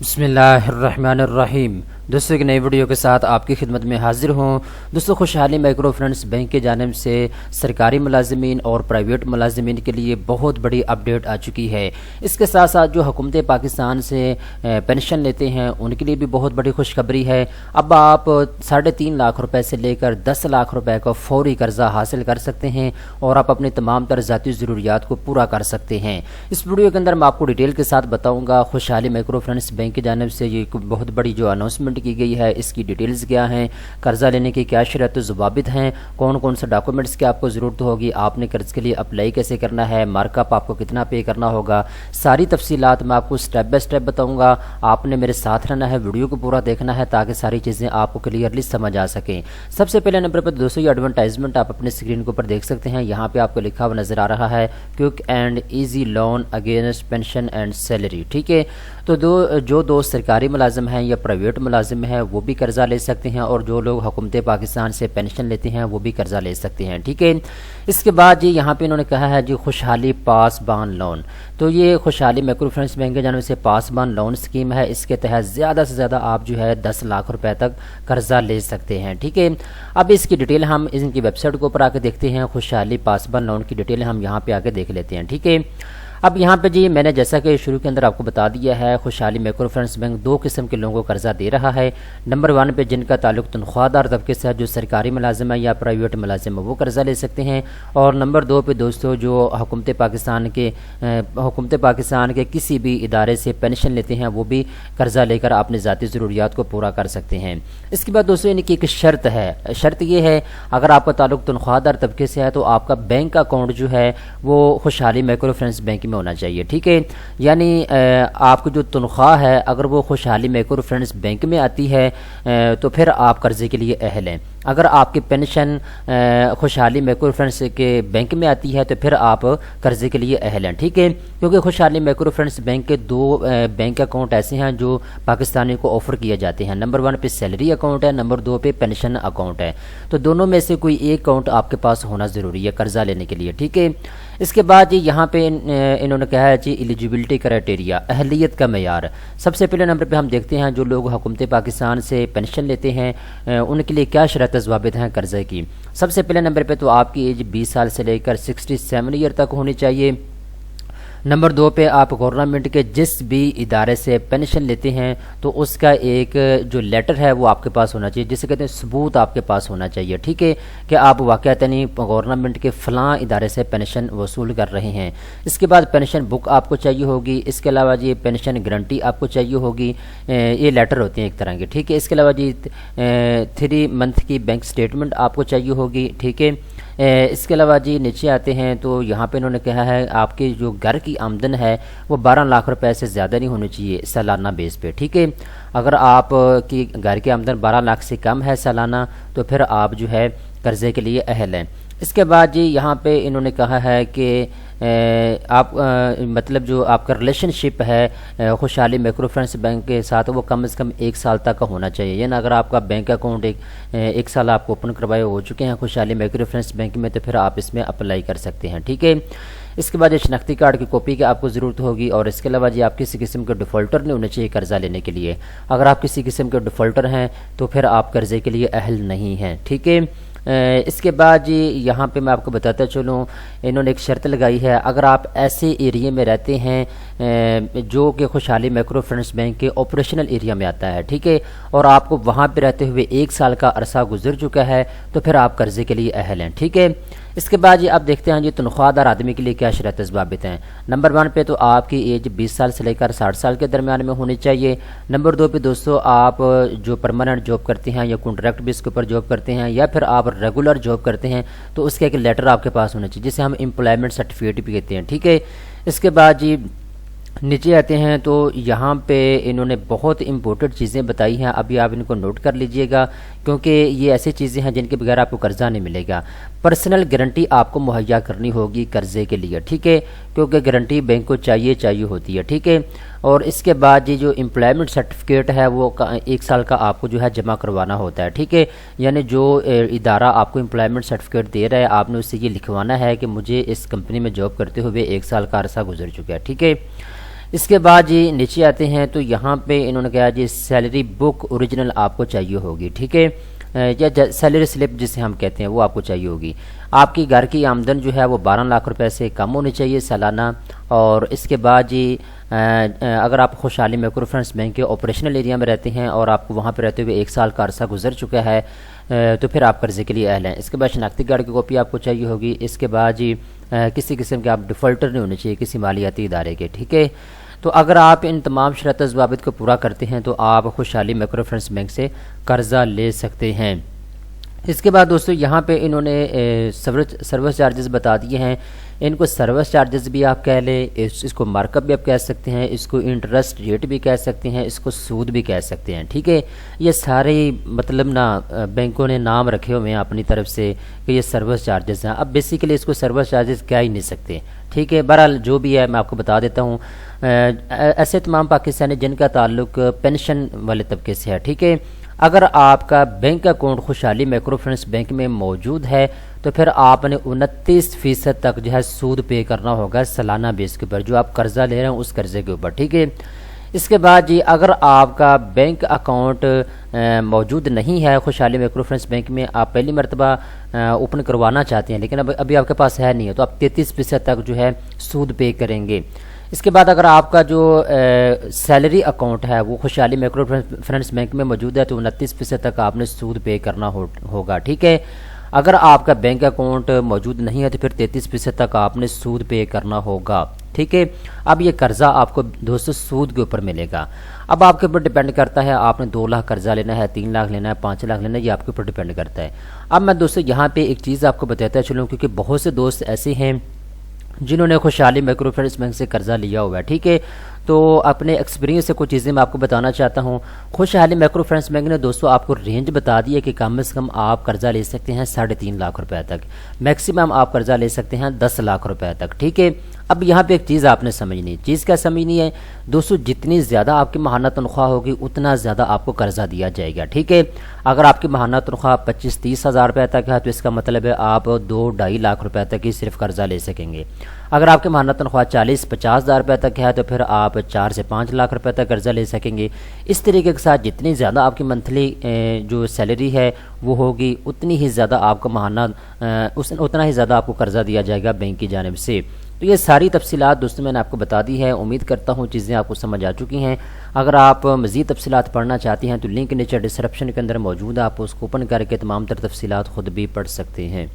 بسم اللہ الرحمن الرحیم۔ دوستوں ایک نئی ویڈیو کے ساتھ آپ کی خدمت میں حاضر ہوں۔ دوستوں خوشحالی مائکرو فنانس بینک کی جانب سے سرکاری ملازمین اور پرائیویٹ ملازمین کے لیے بہت بڑی اپڈیٹ آ چکی ہے۔ اس کے ساتھ ساتھ جو حکومت پاکستان سے پینشن لیتے ہیں ان کے لیے بھی بہت بڑی خوشخبری ہے۔ اب آپ 3.5 لاکھ روپے سے لے کر 10 لاکھ روپے کا فوری قرضہ حاصل کر سکتے ہیں اور آپ اپنی تمام تر ذاتی ضروریات کو پورا کر سکتے ہیں۔ اس ویڈیو کے اندر میں آپ کو ڈیٹیل کے ساتھ بتاؤں گا خوشحالی مائکرو فنانس بینک کی جانب سے یہ بہت بڑی جو اناؤنسمنٹ کی گئی ہے، اس کی ڈیٹیلز کیا ہیں، قرضہ لینے کی کیا شرط و ضوابط ہیں، کون کون سے ڈاکومنٹس کی آپ کو ضرورت ہوگی، آپ نے قرض کے لیے اپلائی کیسے کرنا ہے، مارک اپ آپ کو کتنا پے کرنا ہوگا، ساری تفصیلات میں آپ کو سٹیپ بائی سٹیپ بتاؤں گا۔ آپ نے میرے ساتھ رہنا ہے، ویڈیو کو پورا دیکھنا ہے تاکہ ساری چیزیں آپ کو کلیئرلی سمجھ آ سکیں۔ سب سے پہلے نمبر پر دوستوں یہ ایڈورٹائزمنٹ آپ اپنے اسکرین کے اوپر دیکھ سکتے ہیں، یہاں پہ آپ کو لکھا ہوا نظر آ رہا ہے quick and easy loan against pension and salary, ٹھیک ہے۔ تو جو دوست سرکاری ملازم ہیں یا پرائیویٹ ملازم ہیں وہ بھی قرضہ لے سکتے ہیں، اور جو لوگ حکومت پاکستان سے پینشن لیتے ہیں وہ بھی قرضہ لے سکتے ہیں، ٹھیک ہے۔ اس کے بعد جی یہاں پہ انہوں نے کہا ہے جی خوشحالی پاس بان لون، تو یہ خوشحالی مائکرو فنانس بینک کی جانب سے پاس بان لون اسکیم ہے۔ اس کے تحت زیادہ سے زیادہ آپ جو ہے 10 لاکھ روپے تک قرضہ لے سکتے ہیں، ٹھیک ہے۔ اب اس کی ڈیٹیل ہم ان کی ویب سائٹ کے اوپر آ کے دیکھتے ہیں، خوشحالی پاس بان لون کی ڈیٹیل ہم یہاں پہ آ کے دیکھ لیتے ہیں، ٹھیک ہے۔ اب یہاں پہ جی میں نے جیسا کہ شروع کے اندر آپ کو بتا دیا ہے، خوشحالی مائکرو فنانس بینک 2 قسم کے لوگوں کو قرضہ دے رہا ہے۔ نمبر 1 پہ جن کا تعلق تنخواہ دار طبقے سے ہے، جو سرکاری ملازم ہے یا پرائیویٹ ملازم ہے وہ قرضہ لے سکتے ہیں، اور نمبر 2 پہ دوستوں جو حکومت پاکستان کے کسی بھی ادارے سے پینشن لیتے ہیں وہ بھی قرضہ لے کر اپنی ذاتی ضروریات کو پورا کر سکتے ہیں۔ اس کے بعد دوستوں ان کی ایک شرط ہے، شرط یہ ہے اگر آپ کا تعلق تنخواہ دار طبقے سے ہے تو آپ کا بینک اکاؤنٹ جو ہے وہ خوشحالی مائکرو فنانس بینک میں ہونا چاہیے، ٹھیک ہے۔ یعنی آپ کو جو تنخواہ ہے اگر وہ خوشحالی مائکرو فنانس بینک میں آتی ہے تو پھر آپ قرضے کے لیے اہل ہیں۔ اگر آپ کی پینشن خوشحالی مائکرو فنانس کے بینک میں آتی ہے تو پھر آپ قرضے کے لیے اہل ہیں، ٹھیک ہے۔ کیونکہ خوشحالی مائکرو فنانس بینک کے 2 بینک اکاؤنٹ ایسے ہیں جو پاکستانی کو آفر کیے جاتے ہیں۔ نمبر 1 پہ سیلری اکاؤنٹ ہے، نمبر 2 پہ پینشن اکاؤنٹ ہے، تو دونوں میں سے کوئی ایک اکاؤنٹ آپ کے پاس ہونا ضروری ہے قرضہ لینے کے لیے، ٹھیک ہے۔ اس کے بعد جی یہاں پہ انہوں نے کہا ہے جی ایلیجیبلٹی کرائٹیریا، اہلیت کا معیار۔ سب سے پہلے نمبر پہ ہم دیکھتے ہیں جو لوگ حکومت پاکستان سے پینشن لیتے ہیں ان کے لیے کیا شرط ضوابط ہیں قرضے کی۔ سب سے پہلے نمبر پہ تو آپ کی ایج 20 سال سے لے کر 67 ایئر تک ہونی چاہیے۔ نمبر 2 پہ آپ گورنمنٹ کے جس بھی ادارے سے پینشن لیتے ہیں تو اس کا ایک جو لیٹر ہے وہ آپ کے پاس ہونا چاہیے، جسے کہتے ہیں ثبوت آپ کے پاس ہونا چاہیے، ٹھیک ہے، کہ آپ واقعتاً گورنمنٹ کے فلاں ادارے سے پینشن وصول کر رہے ہیں۔ اس کے بعد پینشن بک آپ کو چاہیے ہوگی، اس کے علاوہ جی پینشن گارنٹی آپ کو چاہیے ہوگی، یہ لیٹر ہوتے ہیں ایک طرح کے، ٹھیک ہے۔ اس کے علاوہ جی 3 منتھ کی بینک سٹیٹمنٹ آپ کو چاہیے ہوگی، ٹھیک ہے۔ اس کے علاوہ جی نیچے آتے ہیں تو یہاں پہ انہوں نے کہا ہے آپ کی جو گھر کی آمدن ہے وہ 12 لاکھ روپے سے زیادہ نہیں ہونی چاہیے سالانہ بیس پہ، ٹھیک ہے۔ اگر آپ کی گھر کی آمدن 12 لاکھ سے کم ہے سالانہ تو پھر آپ جو ہے قرضے کے لیے اہل ہیں۔ اس کے بعد جی یہاں پہ انہوں نے کہا ہے کہ آپ مطلب جو آپ کا ریلیشن شپ ہے خوشحالی مائکرو فنانس بینک کے ساتھ وہ کم از کم 1 سال تک کا ہونا چاہیے، یعنی اگر آپ کا بینک اکاؤنٹ 1 سال آپ کو اوپن کروائے ہو چکے ہیں خوشحالی مائکرو فنانس بینک میں تو پھر آپ اس میں اپلائی کر سکتے ہیں، ٹھیک ہے۔ اس کے بعد یہ شناختی کارڈ کی کاپی کی آپ کو ضرورت ہوگی، اور اس کے علاوہ جی آپ کسی قسم کے ڈیفالٹر نہیں ہونے چاہیے قرضہ لینے کے لیے۔ اگر آپ کسی قسم کے ڈیفالٹر ہیں تو پھر آپ قرضے کے لیے اہل نہیں ہیں، ٹھیک ہے۔ اس کے بعد جی یہاں پہ میں آپ کو بتاتا چلوں انہوں نے ایک شرط لگائی ہے، اگر آپ ایسے ایریے میں رہتے ہیں جو کہ خوشحالی مائکرو فنانس بینک کے آپریشنل ایریا میں آتا ہے، ٹھیک ہے، اور آپ کو وہاں پہ رہتے ہوئے 1 سال کا عرصہ گزر چکا ہے تو پھر آپ قرضے کے لیے اہل ہیں، ٹھیک ہے۔ اس کے بعد جی آپ دیکھتے ہیں جی تنخواہ دار آدمی کے لیے کیا شرط ضوابط ہیں۔ نمبر 1 پہ تو آپ کی ایج 20 سال سے لے کر 60 سال کے درمیان میں ہونی چاہیے۔ نمبر 2 پہ دوستو آپ جو پرماننٹ جاب کرتے ہیں یا کانٹریکٹ بیس کے اوپر جاب کرتے ہیں یا پھر آپ ریگولر جاب کرتے ہیں تو اس کا ایک لیٹر آپ کے پاس ہونا چاہیے جسے ہم امپلائمنٹ سرٹیفکیٹ بھی کہتے ہیں، ٹھیک ہے۔ اس کے بعد جی نیچے آتے ہیں تو یہاں پہ انہوں نے بہت امپورٹنٹ چیزیں بتائی ہیں، ابھی آپ ان کو نوٹ کر لیجئے گا کیونکہ یہ ایسی چیزیں ہیں جن کے بغیر آپ کو قرضہ نہیں ملے گا۔ پرسنل گارنٹی آپ کو مہیا کرنی ہوگی قرضے کے لیے، ٹھیک ہے، کیونکہ گارنٹی بینک کو چاہیے ہوتی ہے، ٹھیک ہے۔ اور اس کے بعد یہ جو امپلائمنٹ سرٹیفکیٹ ہے وہ 1 سال کا آپ کو جو ہے جمع کروانا ہوتا ہے، ٹھیک ہے، یعنی جو ادارہ آپ کو امپلائمنٹ سرٹیفکیٹ دے رہا ہے آپ نے اس سے یہ لکھوانا ہے کہ مجھے اس کمپنی میں جاب کرتے ہوئے 1 سال کا عرصہ گزر چکا ہے، ٹھیک ہے۔ اس کے بعد جی نیچے آتے ہیں تو یہاں پہ انہوں نے کہا جی سیلری بک اوریجنل آپ کو چاہیے ہوگی، ٹھیک ہے، یا سیلری سلپ جسے ہم کہتے ہیں وہ آپ کو چاہیے ہوگی۔ آپ کی گھر کی آمدن جو ہے وہ 12 لاکھ روپے سے کم ہونی چاہیے سالانہ، اور اس کے بعد جی اگر آپ خوشحالی مائکرو فنانس بینک کے آپریشنل ایریا میں رہتے ہیں اور آپ کو وہاں پہ رہتے ہوئے 1 سال کا عرصہ گزر چکا ہے تو پھر آپ قرضے کے لیے اہل ہیں۔ اس کے بعد شناختی کارڈ کی کاپی آپ کو چاہیے ہوگی۔ اس کے بعد جی کسی قسم کے آپ ڈیفالٹر نہیں ہونے چاہیے کسی مالیاتی ادارے کے، ٹھیک ہے۔ تو اگر آپ ان تمام شرط و ضوابط کو پورا کرتے ہیں تو آپ خوشحالی مائکرو فنانس بینک سے قرضہ لے سکتے ہیں۔ اس کے بعد دوستو یہاں پہ انہوں نے سروس چارجز بتا دیے ہیں۔ ان کو سروس چارجز بھی آپ کہہ لیں، اس کو مارک اپ بھی آپ کہہ سکتے ہیں، اس کو انٹرسٹ ریٹ بھی کہہ سکتے ہیں، اس کو سود بھی کہہ سکتے ہیں، ٹھیک ہے۔ یہ سارے مطلب نا بینکوں نے نام رکھے ہوئے ہیں اپنی طرف سے کہ یہ سروس چارجز ہیں۔ اب بیسیکلی اس کو سروس چارجز کہہ ہی نہیں سکتے، ٹھیک ہے۔ بہرحال جو بھی ہے میں آپ کو بتا دیتا ہوں۔ ایسے تمام پاکستانی جن کا تعلق پینشن والے طبقے سے ہے، ٹھیک ہے، اگر آپ کا بینک اکاؤنٹ خوشحالی مائکرو فنانس بینک میں موجود ہے تو پھر آپ نے 29% تک جو ہے سود پے کرنا ہوگا سالانہ بیس کے اوپر، جو آپ قرضہ لے رہے ہیں اس قرضے کے اوپر، ٹھیک ہے۔ اس کے بعد جی اگر آپ کا بینک اکاؤنٹ موجود نہیں ہے خوشحالی مائکرو فنانس بینک میں، آپ پہلی مرتبہ اوپن کروانا چاہتے ہیں لیکن ابھی آپ کے پاس ہے نہیں ہے، تو آپ 33% تک جو ہے سود پے کریں گے۔ اس کے بعد اگر آپ کا جو سیلری اکاؤنٹ ہے وہ خوشحالی مائکرو فنانس بینک میں موجود ہے تو 29% تک آپ نے سود پے کرنا ہوگا، ٹھیک ہے۔ اگر آپ کا بینک اکاؤنٹ موجود نہیں ہے تو پھر 33% تک آپ نے سود پے کرنا ہوگا، ٹھیک ہے۔ اب یہ قرضہ آپ کو دوستو سود کے اوپر ملے گا۔ اب آپ کے اوپر ڈیپینڈ کرتا ہے آپ نے 2 لاکھ قرضہ لینا ہے، 3 لاکھ لینا ہے، 5 لاکھ لینا ہے، یہ آپ کے اوپر ڈیپینڈ کرتا ہے۔ اب میں دوستو یہاں پہ ایک چیز آپ کو بتاتا چلوں، کیونکہ بہت سے دوست ایسے ہیں جنہوں نے خوشحالی مائکرو فنانس بینک سے قرضہ لیا ہوا ہے، ٹھیک ہے۔ تو اپنے ایکسپیرینس سے کچھ چیزیں میں آپ کو بتانا چاہتا ہوں۔ خوشحالی مائکرو فنانس بینک نے دوستو آپ کو رینج بتا دی ہے کہ کم از کم آپ قرضہ لے سکتے ہیں 3.5 لاکھ روپے تک، میکسیمم آپ قرضہ لے سکتے ہیں 10 لاکھ روپے تک، ٹھیک ہے۔ اب یہاں پہ ایک چیز آپ نے سمجھنی ہے، چیز کیا سمجھنی ہے دوستو، جتنی زیادہ آپ کی ماہانہ تنخواہ ہوگی اتنا زیادہ آپ کو قرضہ دیا جائے گا، ٹھیک ہے۔ اگر آپ کی ماہانہ تنخواہ 25-30 ہزار روپے تک ہے تو اس کا مطلب ہے آپ 2-2.5 لاکھ روپے تک ہی صرف قرضہ لے سکیں گے۔ اگر آپ کی ماہانہ تنخواہ 40-50 ہزار روپے تک ہے تو پھر آپ 4 سے 5 لاکھ روپے تک قرضہ لے سکیں گے۔ اس طریقے کے ساتھ جتنی زیادہ آپ کی منتھلی جو سیلری ہے وہ ہوگی اتنی ہی زیادہ آپ کو ماہانہ اتنا ہی زیادہ آپ کو قرضہ دیا جائے گا بینک کی جانب سے۔ تو یہ ساری تفصیلات دوستوں میں نے آپ کو بتا دی ہے، امید کرتا ہوں چیزیں آپ کو سمجھ آ چکی ہیں۔ اگر آپ مزید تفصیلات پڑھنا چاہتے ہیں تو لنک نیچے ڈسکرپشن کے اندر موجود ہے، آپ اس کو اوپن کر کے تمام تر تفصیلات خود بھی پڑھ سکتے ہیں۔